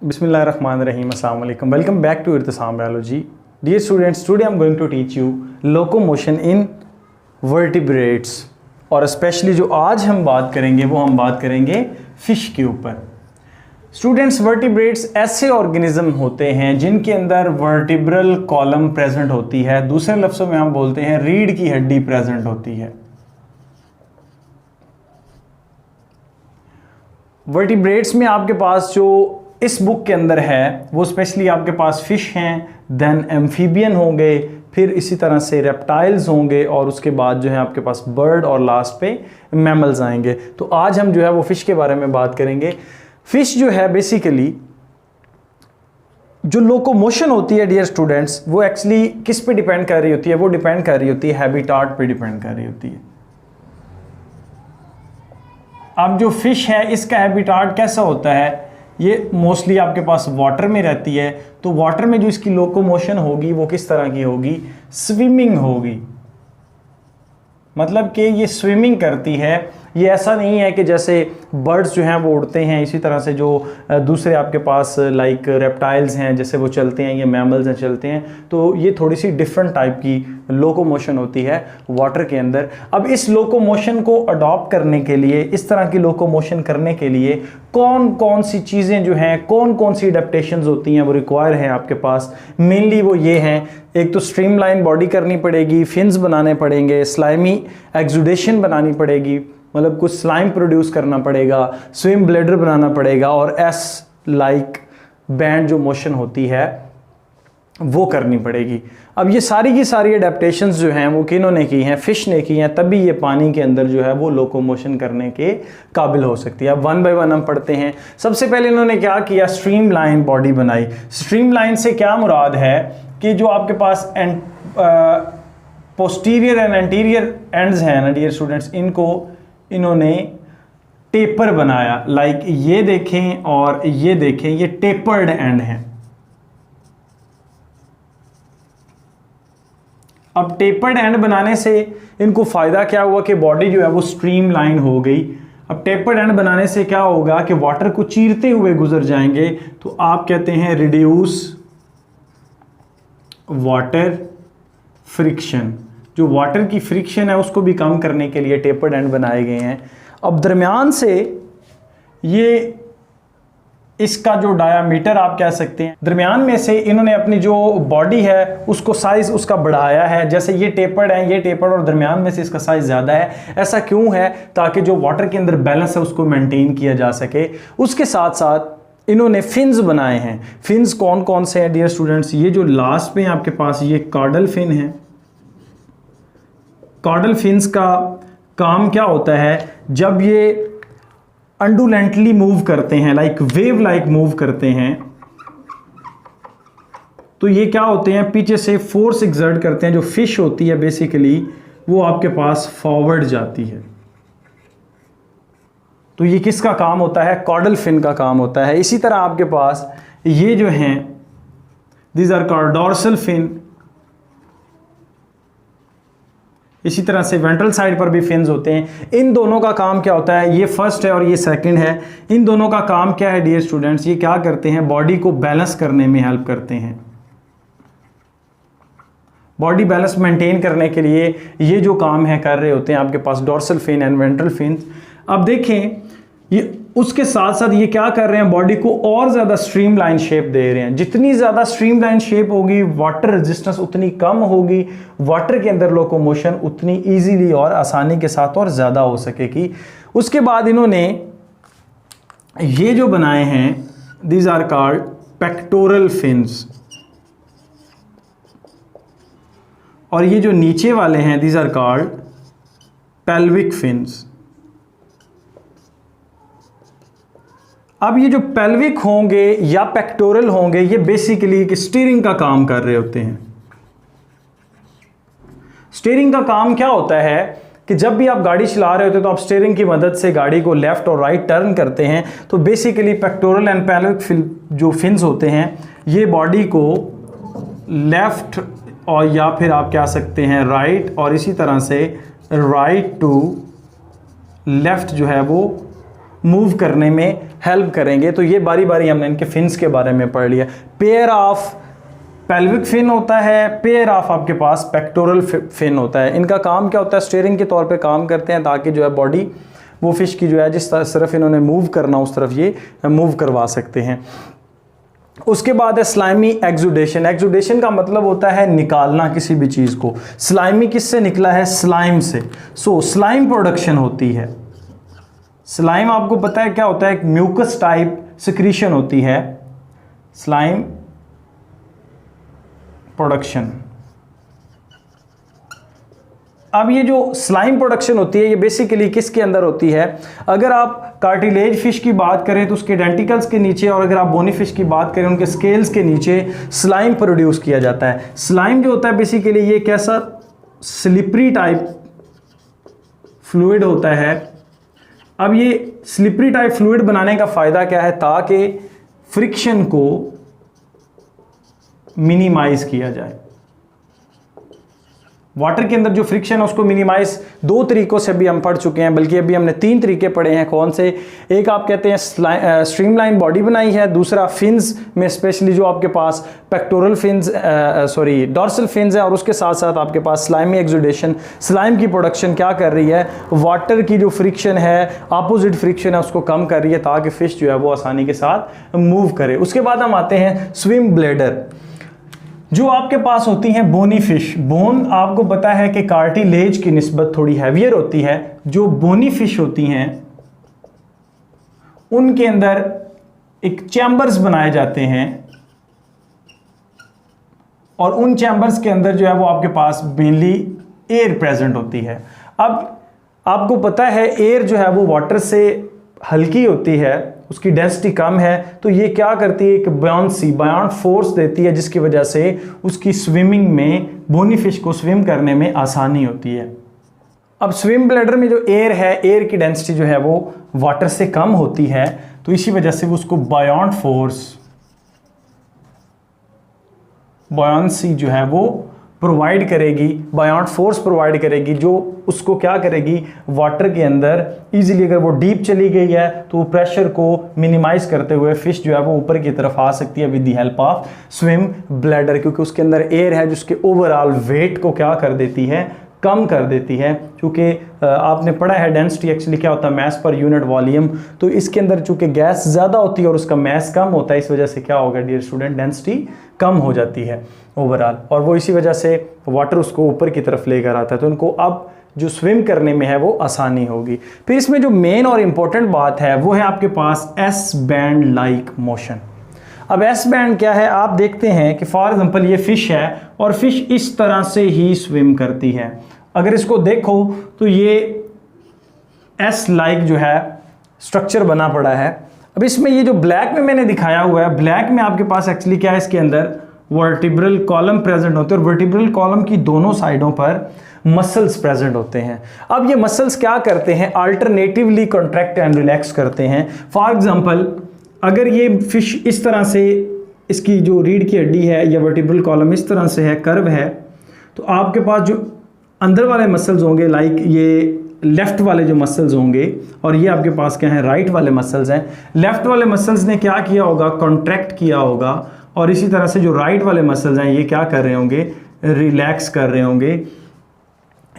Bismillahirrahmanirrahim. Assalamu alaikum. Welcome back to Irtisam Biology. Dear students, today I'm going to teach you locomotion in vertebrates. और specially जो आज हम बात करेंगे वो हम बात करेंगे फिश के ऊपर। स्टूडेंट्स, वर्टिब्रेट्स ऐसे ऑर्गेनिज्म होते हैं जिनके अंदर वर्टिब्रल कॉलम प्रेजेंट होती है। दूसरे लफ्ज़ों में हम बोलते हैं रीढ़ की हड्डी प्रेजेंट होती है। वर्टिब्रेट्स में आपके पास जो इस बुक के अंदर है वो स्पेशली आपके पास फिश हैं, देन एम्फीबियन होंगे, फिर इसी तरह से रेप्टाइल्स होंगे और उसके बाद जो है आपके पास बर्ड और लास्ट पे मैमल्स आएंगे। तो आज हम जो है वो फिश के बारे में बात करेंगे। फिश जो है बेसिकली जो लोकोमोशन होती है डियर स्टूडेंट्स, वो एक्चुअली किस पे डिपेंड कर रही होती है? वो डिपेंड कर रही होती है हैबिटाट पे डिपेंड कर रही होती है। अब जो फिश है इसका हैबिटाट कैसा होता है? ये मोस्टली आपके पास वाटर में रहती है। तो वाटर में जो इसकी लोकोमोशन होगी वो किस तरह की होगी? स्विमिंग होगी। मतलब कि ये स्विमिंग करती है। ये ऐसा नहीं है कि जैसे बर्ड्स जो हैं वो उड़ते हैं, इसी तरह से जो दूसरे आपके पास लाइक रेप्टाइल्स हैं जैसे वो चलते हैं, ये मैमल्स हैं चलते हैं। तो ये थोड़ी सी डिफरेंट टाइप की लोकोमोशन होती है वाटर के अंदर। अब इस लोकोमोशन को अडॉप्ट करने के लिए, इस तरह की लोकोमोशन करने के लिए कौन कौन सी चीज़ें जो हैं, कौन कौन सी अडेप्टेशंस होती हैं वो रिक्वायर हैं आपके पास। मेनली वो ये हैं, एक तो स्ट्रीमलाइन बॉडी करनी पड़ेगी, फिन्स बनाने पड़ेंगे, स्लाइमी एक्सुडेशन बनानी पड़ेगी, मतलब कुछ स्लाइम प्रोड्यूस करना पड़ेगा, स्विम ब्लैडर बनाना पड़ेगा और एस लाइक बैंड जो मोशन होती है वो करनी पड़ेगी। अब ये सारी की सारी अडेप्टेशंस जो हैं वो किन्होंने की हैं? फिश ने की हैं, तभी ये पानी के अंदर जो है वो लोकोमोशन करने के काबिल हो सकती है। अब वन बाय वन हम पढ़ते हैं। सबसे पहले इन्होंने क्या किया? स्ट्रीमलाइन बॉडी बनाई। स्ट्रीमलाइन से क्या मुराद है कि जो आपके पास पोस्टीरियर एंड एंटीरियर एंड्स हैं ना डियर स्टूडेंट्स, इनको इन्होंने टेपर बनाया। लाइक ये देखें और ये देखें, ये टेपर्ड एंड हैं। अब टेपर्ड एंड बनाने से इनको फायदा क्या हुआ कि बॉडी जो है वो स्ट्रीमलाइन हो गई। अब टेपर्ड एंड बनाने से क्या होगा कि वाटर को चीरते हुए गुजर जाएंगे। तो आप कहते हैं रिड्यूस वाटर फ्रिक्शन। जो वाटर की फ्रिक्शन है उसको भी कम करने के लिए टेपर्ड एंड बनाए गए हैं। अब दरमियान से ये इसका जो डायामीटर आप कह सकते हैं, दरमियान में से इन्होंने अपनी जो बॉडी है उसको साइज उसका बढ़ाया है। जैसे ये टेपर्ड है, ये टेपर्ड और दरमियान में से इसका साइज ज़्यादा है। ऐसा क्यों है? ताकि जो वाटर के अंदर बैलेंस है उसको मेंटेन किया जा सके। उसके साथ साथ इन्होंने फिन्स बनाए हैं। फिन्स कौन कौन से हैं डियर स्टूडेंट्स? ये जो लास्ट में आपके पास ये कॉर्डल फिन है। कॉर्डल फिन्स का काम क्या होता है? जब ये अंडुलेंटली मूव करते हैं, लाइक वेव लाइक मूव करते हैं, तो ये क्या होते हैं? पीछे से फोर्स एक्सर्ट करते हैं। जो फिश होती है बेसिकली वो आपके पास फॉरवर्ड जाती है। तो ये किसका काम होता है? कॉर्डल फिन का काम होता है। इसी तरह आपके पास ये जो हैं, these are called dorsal fin. इसी तरह से वेंट्रल साइड पर भी फिन्स होते हैं। इन दोनों का काम क्या होता है? ये फर्स्ट है और ये सेकंड है। इन दोनों का काम क्या है डियर स्टूडेंट्स? ये क्या करते हैं? बॉडी को बैलेंस करने में हेल्प करते हैं। बॉडी बैलेंस मेंटेन करने के लिए ये जो काम है कर रहे होते हैं आपके पास dorsal fin and ventral fins. अब देखें, ये उसके साथ साथ ये क्या कर रहे हैं? बॉडी को और ज़्यादा स्ट्रीमलाइन शेप दे रहे हैं। जितनी ज़्यादा स्ट्रीमलाइन शेप होगी, वाटर रेजिस्टेंस उतनी कम होगी, वाटर के अंदर लोकोमोशन उतनी इजीली और आसानी के साथ और ज़्यादा हो सकेगी। उसके बाद इन्होंने ये जो बनाए हैं, these are called pectoral fins. और ये जो नीचे वाले हैं, these are called pelvic fins. अब ये जो पेल्विक होंगे या पेक्टोरल होंगे, ये बेसिकली एक स्टीयरिंग का काम कर रहे होते हैं। स्टीयरिंग का काम क्या होता है कि जब भी आप गाड़ी चला रहे होते हैं तो आप स्टीयरिंग की मदद से गाड़ी को लेफ्ट और राइट टर्न करते हैं। तो बेसिकली पेक्टोरल एंड पेल्विक जो फिन्स होते हैं ये बॉडी को लेफ्ट और या फिर आप कह सकते हैं राइट, और इसी तरह से राइट टू लेफ्ट जो है वो मूव करने में हेल्प करेंगे। तो ये बारी बारी हमने इनके फिन्स के बारे में पढ़ लिया। पेयर ऑफ पेल्विक फिन होता है, पेयर ऑफ आपके पास पेक्टोरल फिन होता है। इनका काम क्या होता है, स्टीयरिंग के तौर पे काम करते हैं ताकि जो है बॉडी वो फिश की जो है जिस तरफ इन्होंने मूव करना उस तरफ ये मूव करवा सकते हैं। उसके बाद है स्लाइमी एक्सुडेशन। एक्सुडेशन का मतलब होता है निकालना किसी भी चीज़ को। स्लाइमी किससे निकला है, स्लाइम से। सो स्लाइम प्रोडक्शन होती है। स्लाइम आपको पता है क्या होता है, एक म्यूकस टाइप सिक्रीशन होती है, स्लाइम प्रोडक्शन। अब ये जो स्लाइम प्रोडक्शन होती है ये बेसिकली किसके अंदर होती है, अगर आप कार्टिलेज फिश की बात करें तो उसके डेंटिकल्स के नीचे, और अगर आप बोनी फिश की बात करें उनके स्केल्स के नीचे स्लाइम प्रोड्यूस किया जाता है। स्लाइम जो होता है बेसिकली ये कैसा स्लिपरी टाइप फ्लूइड होता है। अब ये स्लिपरी टाइप फ्लूइड बनाने का फ़ायदा क्या है, ताकि फ्रिक्शन को मिनिमाइज किया जाए। वाटर के अंदर जो फ्रिक्शन है उसको मिनिमाइज दो तरीकों से भी हम पढ़ चुके हैं, बल्कि अभी हमने 3 तरीके पढ़े हैं। कौन से, एक आप कहते हैं स्ट्रीमलाइन बॉडी बनाई है, दूसरा फिन्स में स्पेशली जो आपके पास पेक्टोरल फिन्स डॉर्सल फिन्स है, और उसके साथ साथ आपके पास स्लाइमी एक्सुडेशन। स्लाइम की प्रोडक्शन क्या कर रही है, वाटर की जो फ्रिक्शन है, अपोजिट फ्रिक्शन है, उसको कम कर रही है ताकि फिश जो है वो आसानी के साथ मूव करे। उसके बाद हम आते हैं स्विम ब्लैडर। जो आपके पास होती हैं बोनी फिश, बोन आपको पता है कि कार्टिलेज की निस्बत थोड़ी हैवियर होती है। जो बोनी फिश होती हैं उनके अंदर एक चैम्बर्स बनाए जाते हैं, और उन चैम्बर्स के अंदर जो है वो आपके पास मेनली एयर प्रेजेंट होती है। अब आपको पता है एयर जो है वो वाटर से हल्की होती है, उसकी डेंसिटी कम है, तो ये क्या करती है, एक बायोंट फोर्स देती है, जिसकी वजह से उसकी स्विमिंग में, बोनी फिश को स्विम करने में आसानी होती है। अब स्विम ब्लैडर में जो एयर है, एयर की डेंसिटी जो है वो वाटर से कम होती है, तो इसी वजह से वो उसको बायोंट फोर्स, बायोंसी जो है वो प्रोवाइड करेगी, बायोंट फोर्स प्रोवाइड करेगी, जो उसको क्या करेगी, वाटर के अंदर इजीली, अगर वो डीप चली गई है तो वो प्रेशर को मिनिमाइज करते हुए फिश जो है वो ऊपर की तरफ आ सकती है with the help of swim bladder, क्योंकि उसके अंदर एयर है जिसके ओवरऑल वेट को क्या कर देती है, कम कर देती है। चूँकि आपने पढ़ा है डेंसिटी एक्चुअली क्या होता है, मैस पर यूनिट वॉल्यूम, तो इसके अंदर चूँकि गैस ज़्यादा होती है और उसका मैस कम होता है, इस वजह से क्या होगा डियर स्टूडेंट, डेंसिटी कम हो जाती है ओवरऑल, और वो इसी वजह से वाटर उसको ऊपर की तरफ लेकर आता है। तो उनको अब जो स्विम करने में है वो आसानी होगी। फिर इसमें जो मेन और इम्पोर्टेंट बात है वो है आपके पास एस बैंड लाइक मोशन। अब एस बैंड क्या है, आप देखते हैं कि फॉर एग्जांपल ये फिश है और फिश इस तरह से ही स्विम करती है। अगर इसको देखो तो ये एस लाइक जो है स्ट्रक्चर बना पड़ा है। अब इसमें ये जो ब्लैक में मैंने दिखाया हुआ है, ब्लैक में आपके पास एक्चुअली क्या है, इसके अंदर वर्टिब्रल कॉलम प्रेजेंट होते हैं, और वर्टिब्रल कॉलम की दोनों साइडों पर मसल्स प्रेजेंट होते हैं। अब ये मसल्स क्या करते हैं, अल्टरनेटिवली कॉन्ट्रैक्ट एंड रिलैक्स करते हैं। फॉर एग्जांपल अगर ये फिश इस तरह से, इसकी जो रीढ़ की हड्डी है या वर्टिब्रल कॉलम इस तरह से है, कर्व है, तो आपके पास जो अंदर वाले मसल्स होंगे, लाइक ये लेफ्ट वाले जो मसल्स होंगे, और ये आपके पास क्या है, राइट वाले मसल्स हैं। लेफ्ट वाले मसल्स ने क्या किया होगा, कॉन्ट्रैक्ट किया होगा, और इसी तरह से जो राइट वाले मसल्स हैं ये क्या कर रहे होंगे, रिलैक्स कर रहे होंगे।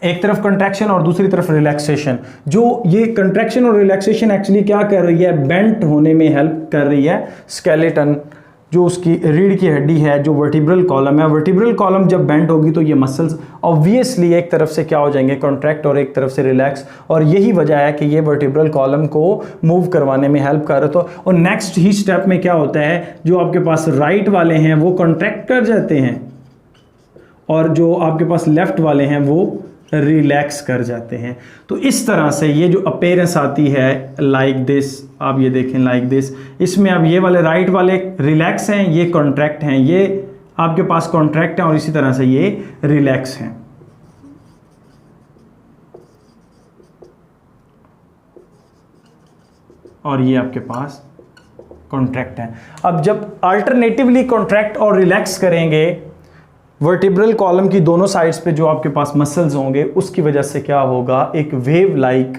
एक तरफ कंट्रैक्शन और दूसरी तरफ रिलैक्सेशन। जो ये कंट्रैक्शन और रिलैक्सेशन एक्चुअली क्या कर रही है, बेंट होने में हेल्प कर रही है स्केलेटन, जो उसकी रीढ़ की हड्डी है, जो वर्टिब्रल कॉलम है। वर्टिब्रल कॉलम जब बेंट होगी तो ये मसल्स ऑब्वियसली एक तरफ से क्या हो जाएंगे, कॉन्ट्रैक्ट, और एक तरफ से रिलैक्स, और यही वजह है कि ये वर्टिब्रल कॉलम को मूव करवाने में हेल्प कर रहा है। तो और नेक्स्ट ही स्टेप में क्या होता है, जो आपके पास राइट वाले हैं वो कॉन्ट्रैक्ट कर जाते हैं, और जो आपके पास लेफ्ट वाले हैं वो रिलैक्स कर जाते हैं। तो इस तरह से ये जो अपीयरेंस आती है लाइक दिस, आप ये देखें लाइक दिस, इसमें अब ये वाले राइट वाले रिलैक्स हैं, ये कॉन्ट्रैक्ट हैं, ये आपके पास कॉन्ट्रैक्ट हैं, और इसी तरह से ये रिलैक्स हैं। और ये आपके पास कॉन्ट्रैक्ट हैं। अब जब अल्टरनेटिवली कॉन्ट्रैक्ट और रिलैक्स करेंगे वर्टिब्रल कॉलम की दोनों साइड्स पे जो आपके पास मसल्स होंगे, उसकी वजह से क्या होगा, एक वेव लाइक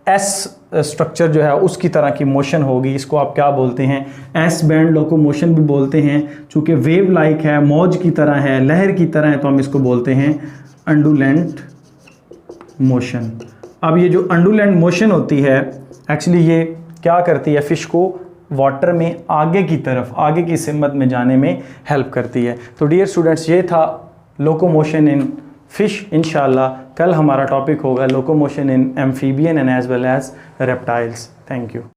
एस स्ट्रक्चर जो है उसकी तरह की मोशन होगी। इसको आप क्या बोलते हैं, एस बैंड लोकोमोशन भी बोलते हैं। चूँकि वेव लाइक है, मौज की तरह है, लहर की तरह है, तो हम इसको बोलते हैं अंडुलेंट मोशन। अब ये जो अंडुलेंट मोशन होती है, एक्चुअली ये क्या करती है, फ़िश को वाटर में आगे की तरफ, आगे की सिमत में जाने में हेल्प करती है। तो डियर स्टूडेंट्स, ये था लोकोमोशन इन फिश। इंशाल्लाह कल हमारा टॉपिक होगा locomotion in amphibian and as well as reptiles. Thank you.